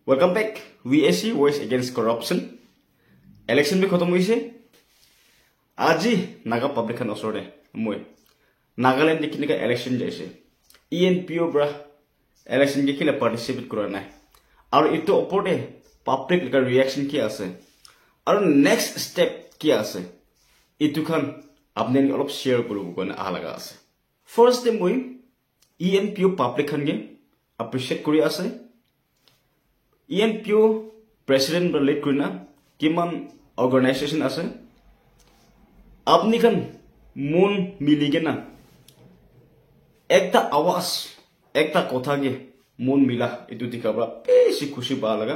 Welcome back. VAC Voice Against Corruption. Election भी खत्म हुई से आज ही नागा पब्लिक का नौसर है मुझे नागालैंड दिखने का इलेक्शन जैसे ENPO ब्रा इलेक्शन के लिए पार्टिसिपेट करना है और इतो ऊपर है पब्लिक का रिएक्शन किया से और नेक्स्ट स्टेप किया से इतो खान अपने लिए अलग शेयर करूँ को ना आलगा से फर्स्ट डे मुझे ENPO पब्लिक खान के appreciate करिया से ENPO president berlead करना किमान organization आसे अपनी कन मून मिलीगे ना एकता आवाज एकता कोथा के मून मिला इतु दिखाबरा पेशी खुशी पा लगा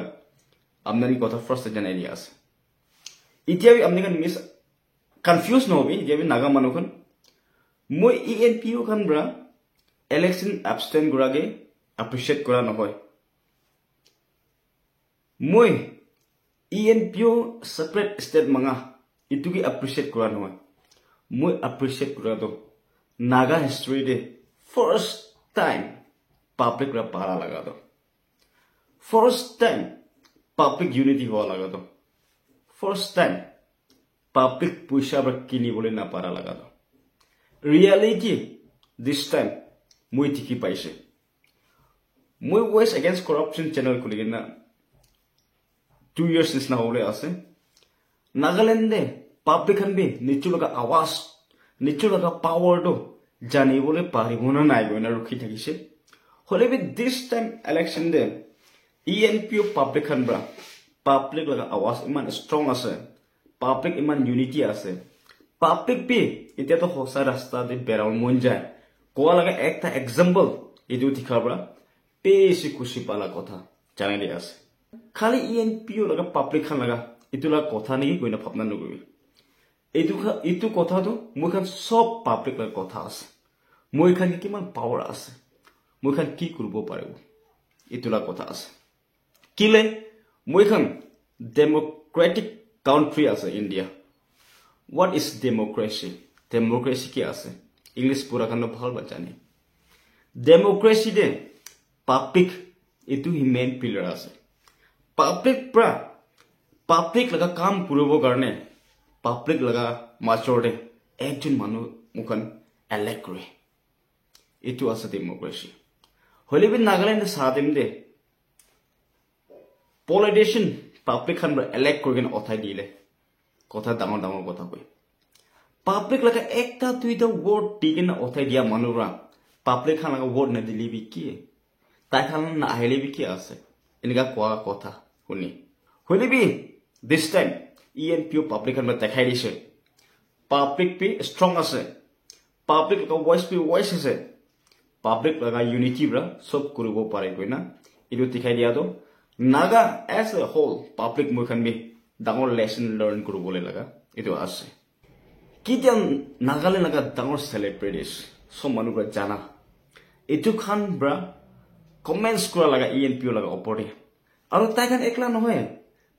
अपने नहीं कोथा फर्स्ट जने लिया से इतिया भी अपने कन मिस confused ना हो भी इतिया भी नागा मानो कन मो ENPO कन बरा election abstain करा के appreciate करा ना होए moi ENPO separate state manga itu ki appreciate kura no moi appreciate kura do naga history de first time public ra para laga do first time public unity ho laga do first time public puisha ra kini bole na para laga do reality this time moi tiki paise moi voice against corruption channel kuligena 2 years since ना होले आसे नागालैंड ने public हन भी निचु लगा आवाज निचु लगा power दो जाने बोले पारी बोना नाइ बोना रुखी थकी से होले भी this time election they ENPO public हन बरा पब्लिक लगा आवाज इमान strong आसे पब्लिक इमान unity आसे पब्लिक भी इतना तो होसा रास्ता दे बेराउन मोन जाए कोआ लगा एक था example इधु दिखा बरा पेशी खुशी पाला कोथा जाने दे आसे खाली ENPO लगा पब्लिक खान लगा इतु लगा कोथा नहीं कोई ना फपना नगुई इतु कोथा तो मुझे खान सब पब्लिक लगा कोथा आसे मुझे खान की किमान पावर आसे मुझे खान की कुरुबो पारे वो इतु लगा कोथा आसे किले मुझे खान डेमोक्रेटिक कंट्री आसे India what is democracy democracy क्या आसे इंग्लिश पूरा खान लो भाल बचाने डेमोक्रेसी दे पब्लिक इतु ही मेन पिलर आसे पब्लिक प्रा पब्लिक लगा काम पुरबो करने पब्लिक लगा माचोड़े एक जन मानो मुखन elect करे इतु आसे डेमोक्रेसी होले भी नागालैंड सादेम दे पॉलिटिशियन पब्लिक खान elect करके अथाई दिले कथा डांगर डांगर कथा कोई पब्लिक लगा एकता दुईटा वोट दिके ना अथाई दिया मानुरा पब्लिक खान लगा वोट न दिली भी किए ताई खान ना आहिले भी किया आसे इनका कोआ कथा हुनी होले भी this time ENPO पब्लिक में दिखाई दिसे पब्लिक भी strong आसे पब्लिक का voice आसे पब्लिक लगा unity ब्रा सब कुरुबो पारे कोई ना इधर दिखाई दिया तो Naga as a whole public मुखन भी डांगर lesson learn कुरुबो ले लगा इधर आसे किधर नागालैंड लगा डांगर celebrities सब मनु ब्रा जाना इधर खान ब्रा comments कुरा लगा ENPO लगा ऊपर और ताकन एकला न होए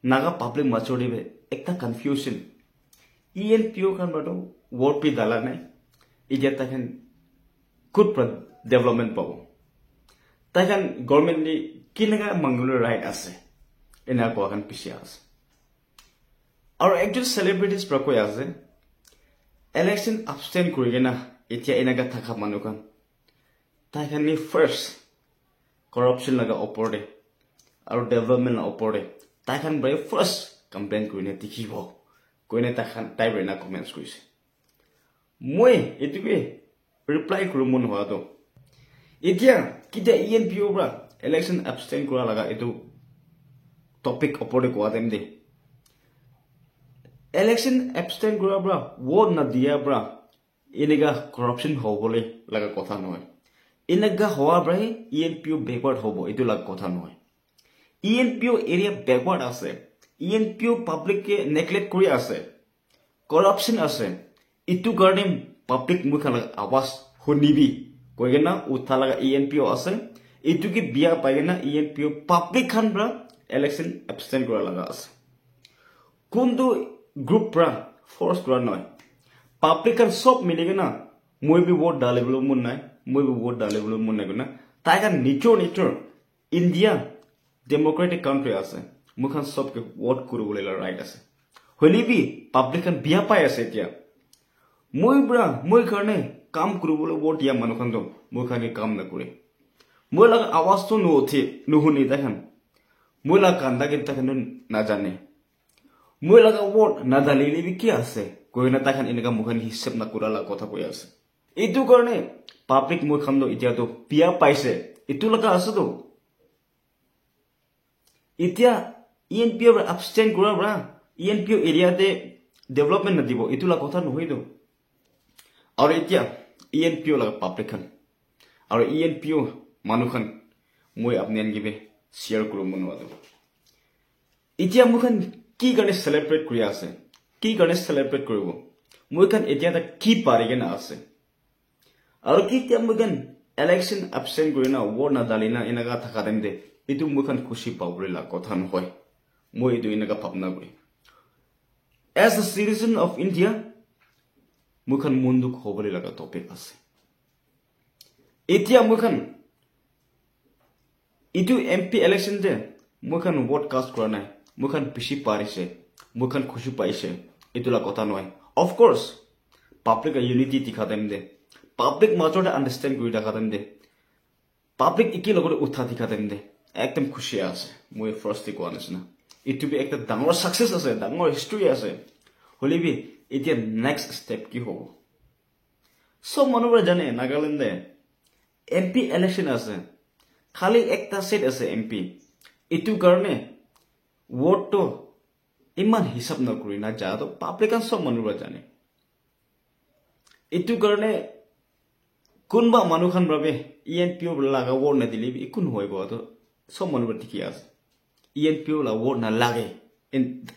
नागा पब्लिक मचोड़ी बे एकता कंफ्यूजन ENPO खान बटो वोट पे डाला नहीं इजे ताकन गुड डेवलपमेंट पाओ ताकन गवर्नमेंट ने किनगा मंगल राइट आसे इना को खान पिछे आसे और एक सेलिब्रिटीज पर कोई आसे इलेक्शन अब्सटेन करेगे ना इतिया इनागा थका मानुकन ताकन ने फर्स्ट करप्शन लगा ऊपर दे और डेवलपमेंट ना ऊपर दे ताकन बरे फर्स्ट कंप्लेन कोइने दिखिबो कोइने ताकन टाइप रेना कमेंट्स कइसे মই এটুকে রিপ্লাই করু মন হওয়া তো এতিয়া কিটা ENPO ব্রা ইলেকশন অ্যাবস্টেইন করা লাগা এটু টপিক উপরে কোয়া দেম দে ইলেকশন অ্যাবস্টেইন করা ব্রা ভোট না দিয়া ব্রা এনেগা করপশন হবলে লাগা কথা নয় এনেগা হওয়া ব্রা ENPO ব্যাকওয়ার্ড হবো এটু লাগা কথা নয় ENPO एरिया बैकवर्ड आसे ENPO पब्लिक के नेग्लेक्ट करी आसे करप्शन आसे इतु करने पब्लिक मुखा लगा आवाज होनिबी कोई ना उठा लगा ENPO आसे इतु की बिया पाएगा ना ENPO पब्लिक खान ब्रा इलेक्शन एब्सटेन करा लगा आसे कुंदु ग्रुप ब्रा फोर्स करा नय पब्लिक खान सब मिलेगा ना মই भी वोट डाले बोलो मुन नाय মই भी वोट डाले बोलो मुन नाय ना ताई का निचो इंडिया ডেমোক্ৰেটিক কাণ্ট্ৰি আছে মুখান সবকে ভোট কৰিবলৈ ৰাইট আছে হলিবি পাব্লিক খান বিয়া পাই আছে এতিয়া মই কাৰণে কাম কৰিবলৈ ভোট দিয়া মানুহখান তো মুখানি কাম নকৰে মই লাগা আৱাজটো নুঠে নুশুনি দেখেন মই লাগা কান্দা গীতা খান নাজানে মই লাগা ভোট নাদালিলে বি কি আছে কইনা তাখান এনেকা মুখানি হিসাব নকৰালা কথা কৈ আছে এইটো কাৰণে পাব্লিক মুখান তো এতিয়া তো বিয়া পাইছে এইটো লাগা আছে তো এতিয়া ENPO abstain কৰা bra ENPO area te development na দিব এইটো লাগা কথা নহয় তো আৰু এতিয়া ENPO লাগা পাব্লিক খান আৰু ENPO মানুখান মই আপনি আনগিবে শেয়াৰ কৰো মনোৱাটো এতিয়া মুখান কি কাৰণে সেলিব্ৰেট কৰি আছে কি কাৰণে সেলিব্ৰেট কৰিব মুখান এতিয়া তা কি পাৰেগে না আছে আৰু কি এতিয়া মুখান ইলেকশন abstain কৰি না ভোট না দালিনা এনেকা থাকা টাইম দে এইটো মুখান খুশি পাবলৈ লাগা কথা নহয় মই এইটো এনেকা ভাবনা কৰি as a citizen of India মুখান মন্দুক হ'বলৈ লাগা টপিক আছে এতিয়া মুখান ইটো MP election দে মুখান ভোট কাষ্ট কৰা নাই মুখান পিছি পাৰিছে মুখান খুশি পাইছে এইটো লাগা কথা নহয় of course public unity দিখা দেম দে public মাজতে understand কৰি দেখা দেম দে public একি লগত উঠা দিখা দেম দে একদম খুশি আছে মই ফাৰ্স্টলি কোৱা নিচিনা ইটো বি একটা ডাঙৰ সাকসেস আছে ডাঙৰ হিষ্টৰী আছে হলিবি এতিয়া নেক্সট স্টেপ কি হ'ব সব মানুহবোৰে জানে নাগালেণ্ডে MP ইলেকশন আছে খালি একটা সিট আছে MP ইটো কাৰণে ভোটটো ইমান হিসাব নকৰি না যাতো পাব্লিকান সব মানুহবোৰে জানে ইটো কাৰণে কোনবা মানুহখান বাবে ENPO লাগা ভোট নদিলি একো নহয় তো সব মানুহবোৰে ঠিকই আছে ENPO la ভোট না লাগে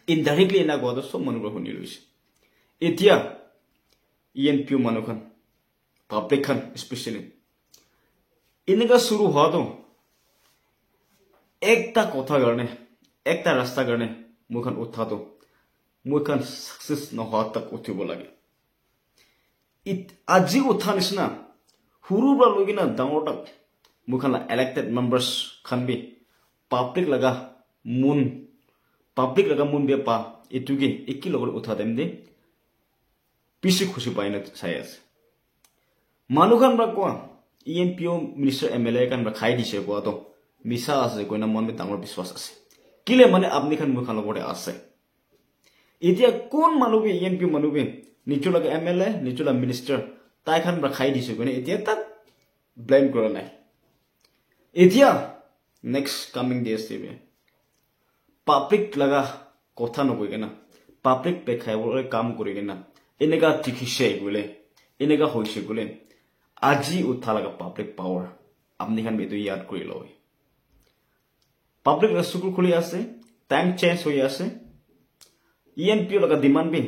indirectly না গতো সব মানুহবোৰে শুনি লৈছে এতিয়া ENPO মানুহখান পাব্লিক খান স্পেশালি এনেকা শুৰু হওয়া তো একটা কথা কাৰণে একটা ৰাস্তা কাৰণে মুখান উঠা তো মুখান সাকসেস নহোৱা তাক উঠিব লাগে আজি উঠা নিচিনা হুৰুবা লগিনা ডাঙৰ তাক মুখান elected members খান বি পাব্লিক লাগা মুন বেপা এটুকে একি লগত উঠা দেম দে পিছে খুশি পাই না চাই আছে মানুখান বা কোৱা ENPO মিনিষ্টাৰ MLA কান বা খাই দিছে কোৱা তো মিছা আছে কইনা মনে ডাঙৰ বিশ্বাস আছে কিলে মানে আপনি খান মুখান লগতে আছে এতিয়া কোন মানুহে ENPO মানুহে নিচলা MLA নিচলা মিনিষ্টাৰ তাই খান বা খাই দিছে কইনা এতিয়া তাক ব্লেম কৰা নাই এতিয়া নেক্সট কামিং ডেজ দিবে পাব্লিক লাগা কথা নকই কেনা পাব্লিক পেখাইবলৈ কাম কৰি কেনা এনেকা ঠিকিছে গলে এনেকা হৈছে গলে আজি উঠা লাগা পাব্লিক পাৱাৰ আপনি খান বেটো ইয়াদ কৰি লয় পাব্লিক স্কুল খুলি আছে টাইম চেঞ্জ হৈ আছে ENPO লাগা ডিমান্ড বি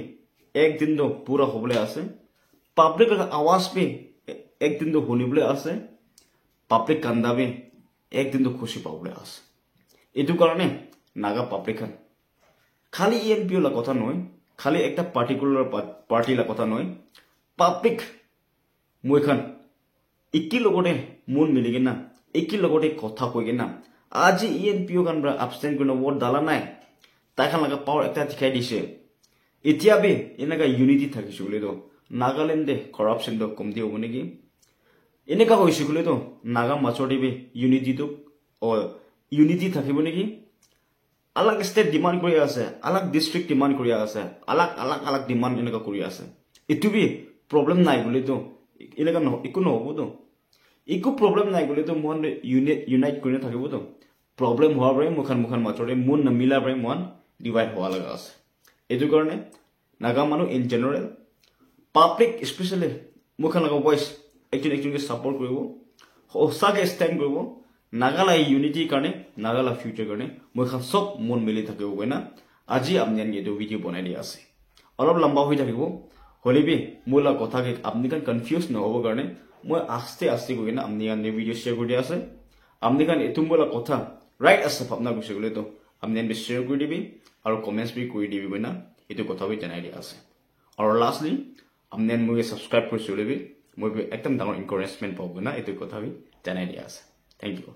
একদিন তো পুরা হবলে আছে পাব্লিক লাগা আওয়াজ বি একদিন তো শুনিবলৈ আছে পাব্লিক কান্দা বি একদিন তো খুশি পাবলৈ আছে এইটো কাৰণে নাগা পাব্লিক খান খালি ENPO লা কথা নহয় খালি একটা পার্টিকুলার পার্টি লা কথা নহয় পাব্লিক মই খান একি লগতে মন মিলিগে না একি লগতে কথা কইগে না আজি ENPO খান ব্রা abstain কৰিনা ভোট দালা নাই তাখান লাগা পাৱাৰ একটা দেখাই দিছে এতিয়া বে এনেকা ইউনিটি থাকিছে বলে তো নাগালেণ্ডে কৰাপশন তো কম দিও নেকি এনেকা হৈছে বলে তো নাগা মাছৰ বি ইউনিটি তো ইউনিটি থাকিব নেকি अलग स्टेट डिमांड কৰি আছে अलग डिस्ट्रिक्ट डिमांड কৰি আছে अलग डिमांड এনেকা কৰি আছে ইটো বি প্ৰবলেম নাই বলে তো এনেকা ন একো নহব তো একো প্ৰবলেম নাই বলে তো মন ইউনাইট কৰি থাকিব তো প্ৰবলেম হোৱা পৰে মুখান মাছৰে মন না মিলা পৰে মন ডিভাইড হোৱা লাগা আছে এটো কাৰণে নাগা মানুহ ইন জেনাৰেল পাব্লিক স্পেশালি মুখান লাগা ভয়েস একজনকে সাপোৰ্ট কৰিব হসাকে স্ট্যান্ড কৰিব নাগালা ইউনিটি কাৰণে নাগালা ফিউচাৰ কাৰণে মুখান সব মন মিলি থাকিব কইনা আজি আপনি এটো ভিডিও বনাই দি আছে অলপ লম্বা হৈ থাকিব হলিবি মোলা কথা কে আপনি কান কনফিউজ নহব কাৰণে মই আস্তে কইনা আপনি আন ভিডিও শেয়াৰ কৰি আছে আপনি কান এটো মোলা কথা ৰাইট আছে ভাবনা গৈছে গলে তো আপনি এন শেয়াৰ কৰি দিবি আৰু কমেন্টস বি কৰি দিবি কইনা এটো কথা বি জানাই দি আছে আৰু লাস্টলি আপনি এন মই সাবস্ক্ৰাইব কৰি চলিবি মই একদম ডাঙৰ এনকাৰেজমেন্ট পাব না এটো কথা বি জানাই দি আছে থ্যাংক ইউ